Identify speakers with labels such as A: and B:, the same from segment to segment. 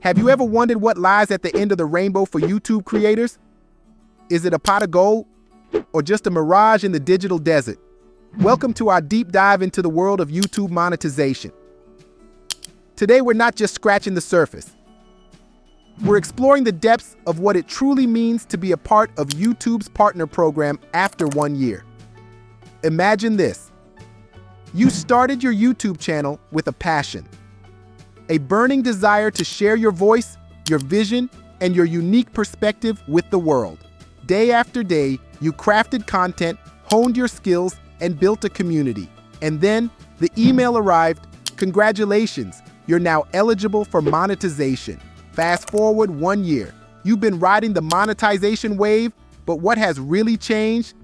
A: Have you ever wondered what lies at the end of the rainbow for YouTube creators? Is it a pot of gold or just a mirage in the digital desert? Welcome to our deep dive into the world of YouTube monetization. Today, we're not just scratching the surface. We're exploring the depths of what it truly means to be a part of YouTube's partner program after 1 year. Imagine this. You started your YouTube channel with a passion, a burning desire to share your voice, your vision, and your unique perspective with the world. Day after day, you crafted content, honed your skills, and built a community. And then the email arrived. Congratulations, you're now eligible for monetization. Fast forward 1 year. You've been riding the monetization wave, but what has really changed?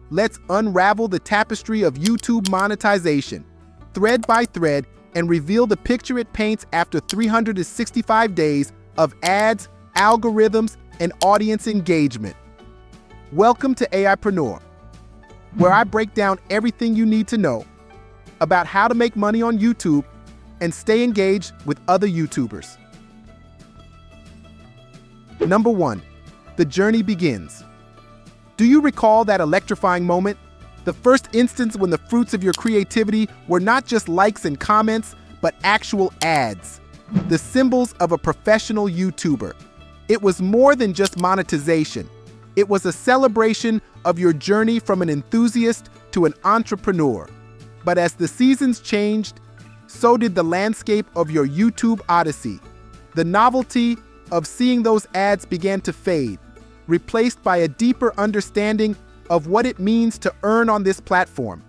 A: Let's unravel the tapestry of YouTube monetization, thread by thread, and reveal the picture it paints after 365 days of ads, algorithms, and audience engagement. Welcome to AIpreneur, where I break down everything you need to know about how to make money on YouTube and stay engaged with other YouTubers. Number 1, the journey begins. Do you recall that electrifying moment? The first instance when the fruits of your creativity were not just likes and comments, but actual ads, the symbols of a professional YouTuber. It was more than just monetization. It was a celebration of your journey from an enthusiast to an entrepreneur. But as the seasons changed, so did the landscape of your YouTube odyssey. The novelty of seeing those ads began to fade, replaced by a deeper understanding of what it means to earn on this platform.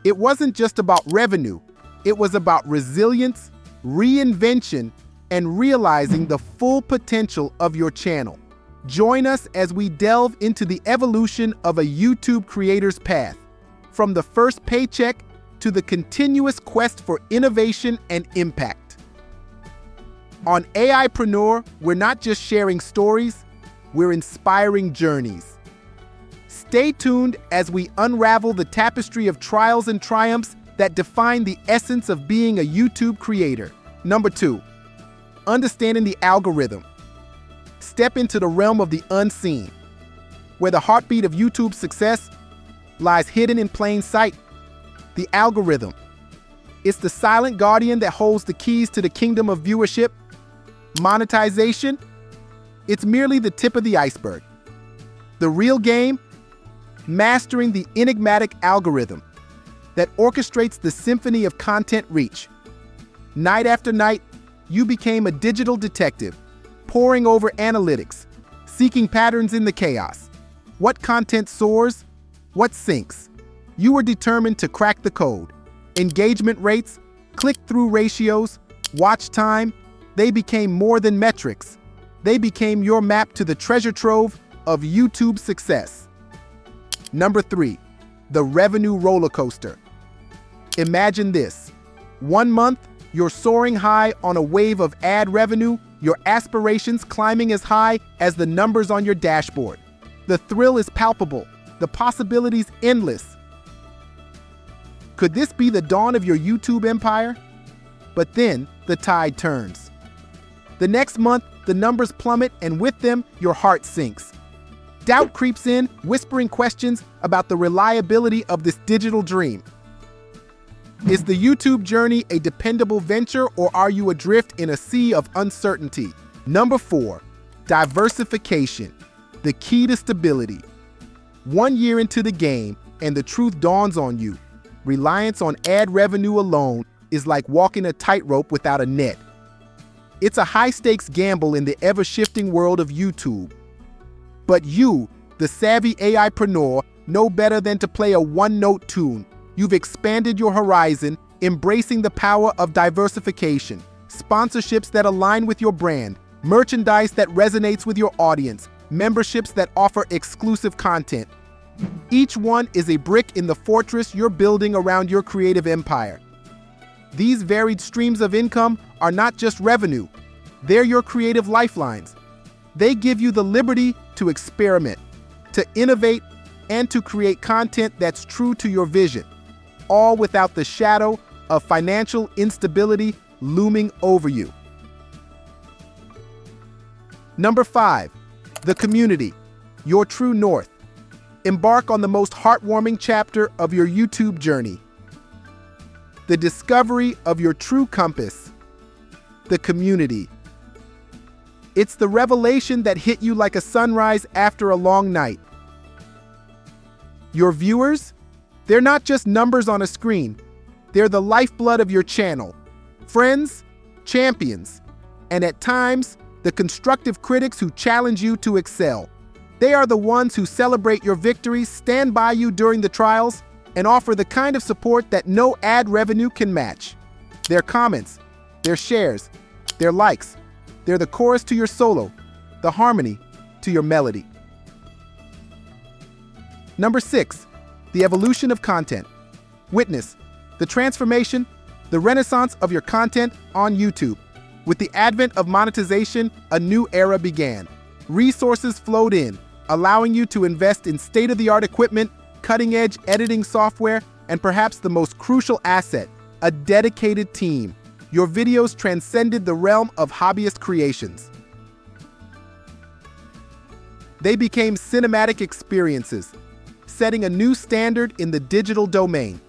A: It wasn't just about revenue. It was about resilience, reinvention, and realizing the full potential of your channel. Join us as we delve into the evolution of a YouTube creator's path, from the first paycheck to the continuous quest for innovation and impact. On AIpreneur, we're not just sharing stories, we're inspiring journeys. Stay tuned as we unravel the tapestry of trials and triumphs that define the essence of being a YouTube creator. Number 2, understanding the algorithm. Step into the realm of the unseen, where the heartbeat of YouTube's success lies hidden in plain sight. The algorithm. It's the silent guardian that holds the keys to the kingdom of viewership. Monetization. It's merely the tip of the iceberg. The real game, mastering the enigmatic algorithm that orchestrates the symphony of content reach. Night after night, you became a digital detective, poring over analytics, seeking patterns in the chaos. What content soars? What sinks? You were determined to crack the code. Engagement rates, click-through ratios, watch time, they became more than metrics. They became your map to the treasure trove of YouTube success. Number 3, the revenue roller coaster. Imagine this. 1 month, you're soaring high on a wave of ad revenue, your aspirations climbing as high as the numbers on your dashboard. The thrill is palpable, the possibilities endless. Could this be the dawn of your YouTube empire? But then the tide turns. The next month, the numbers plummet, and with them, your heart sinks. Doubt creeps in, whispering questions about the reliability of this digital dream. Is the YouTube journey a dependable venture, or are you adrift in a sea of uncertainty? Number 4, diversification, the key to stability. 1 year into the game, and the truth dawns on you. Reliance on ad revenue alone is like walking a tightrope without a net. It's a high-stakes gamble in the ever-shifting world of YouTube. But you, the savvy AIpreneur, know better than to play a one-note tune. You've expanded your horizon, embracing the power of diversification, sponsorships that align with your brand, merchandise that resonates with your audience, memberships that offer exclusive content. Each one is a brick in the fortress you're building around your creative empire. These varied streams of income are not just revenue, they're your creative lifelines. They give you the liberty to experiment, to innovate, and to create content that's true to your vision, all without the shadow of financial instability looming over you. Number 5, the community, your true north. Embark on the most heartwarming chapter of your YouTube journey. The discovery of your true compass, the community. It's the revelation that hit you like a sunrise after a long night. Your viewers, they're not just numbers on a screen. They're the lifeblood of your channel. Friends, champions, and at times, the constructive critics who challenge you to excel. They are the ones who celebrate your victories, stand by you during the trials, and offer the kind of support that no ad revenue can match. Their comments, their shares, their likes, they're the chorus to your solo, the harmony to your melody. Number 6, the evolution of content. Witness the transformation, the renaissance of your content on YouTube. With the advent of monetization, a new era began. Resources flowed in, allowing you to invest in state-of-the-art equipment, cutting-edge editing software, and perhaps the most crucial asset, a dedicated team. Your videos transcended the realm of hobbyist creations. They became cinematic experiences, setting a new standard in the digital domain.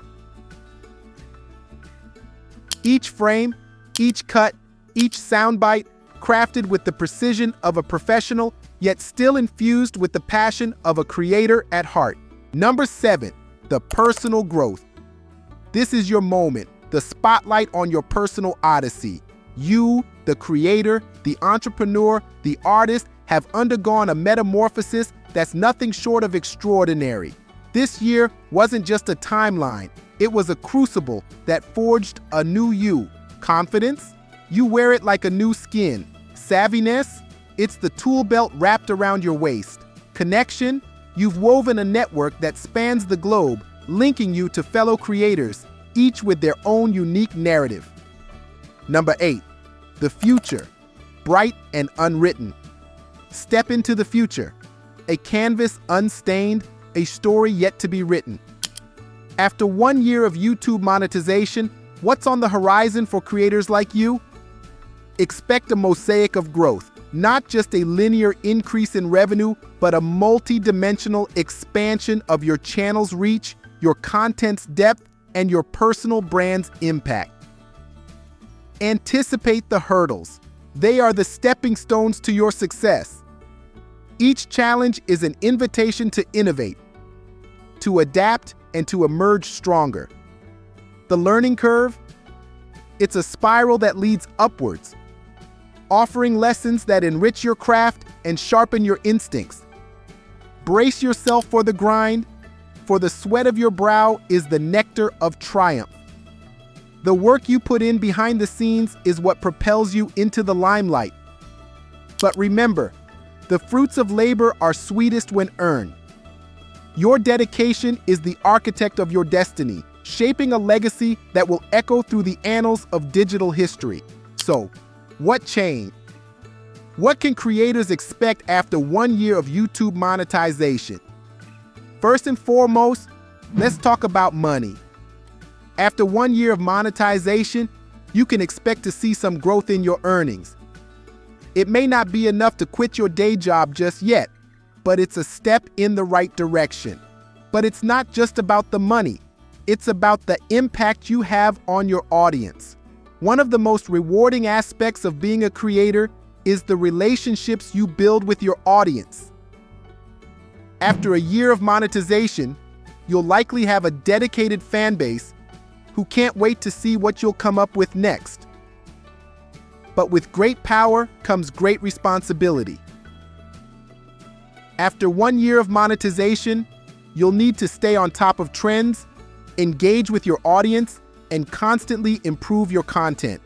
A: Each frame, each cut, each soundbite, crafted with the precision of a professional, yet still infused with the passion of a creator at heart. Number 7, the personal growth. This is your moment, the spotlight on your personal odyssey. You, the creator, the entrepreneur, the artist, have undergone a metamorphosis that's nothing short of extraordinary. This year wasn't just a timeline, it was a crucible that forged a new you. Confidence? You wear it like a new skin. Savviness? It's the tool belt wrapped around your waist. Connection? You've woven a network that spans the globe, linking you to fellow creators, each with their own unique narrative. Number 8, the future, bright and unwritten. Step into the future, a canvas unstained, a story yet to be written. After 1 year of YouTube monetization, what's on the horizon for creators like you? Expect a mosaic of growth, not just a linear increase in revenue, but a multi-dimensional expansion of your channel's reach, your content's depth, and your personal brand's impact. Anticipate the hurdles. They are the stepping stones to your success. Each challenge is an invitation to innovate, to adapt, and to emerge stronger. The learning curve? It's a spiral that leads upwards, offering lessons that enrich your craft and sharpen your instincts. Brace yourself for the grind, for the sweat of your brow is the nectar of triumph. The work you put in behind the scenes is what propels you into the limelight. But remember, the fruits of labor are sweetest when earned. Your dedication is the architect of your destiny, shaping a legacy that will echo through the annals of digital history. So, what changed? What can creators expect after 1 year of YouTube monetization? First and foremost, let's talk about money. After 1 year of monetization, you can expect to see some growth in your earnings. It may not be enough to quit your day job just yet, but it's a step in the right direction. But it's not just about the money. It's about the impact you have on your audience. One of the most rewarding aspects of being a creator is the relationships you build with your audience. After a year of monetization, you'll likely have a dedicated fan base who can't wait to see what you'll come up with next. But with great power comes great responsibility. After 1 year of monetization, you'll need to stay on top of trends, engage with your audience, and constantly improve your content.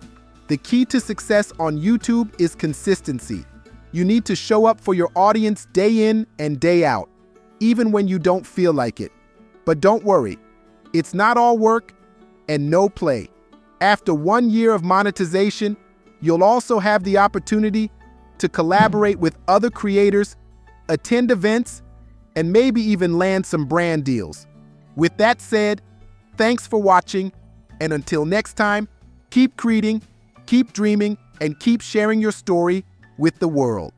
A: The key to success on YouTube is consistency. You need to show up for your audience day in and day out, even when you don't feel like it. But don't worry, it's not all work and no play. After 1 year of monetization, you'll also have the opportunity to collaborate with other creators, attend events, and maybe even land some brand deals. With that said, thanks for watching, and until next time, keep creating, keep dreaming, and keep sharing your story with the world.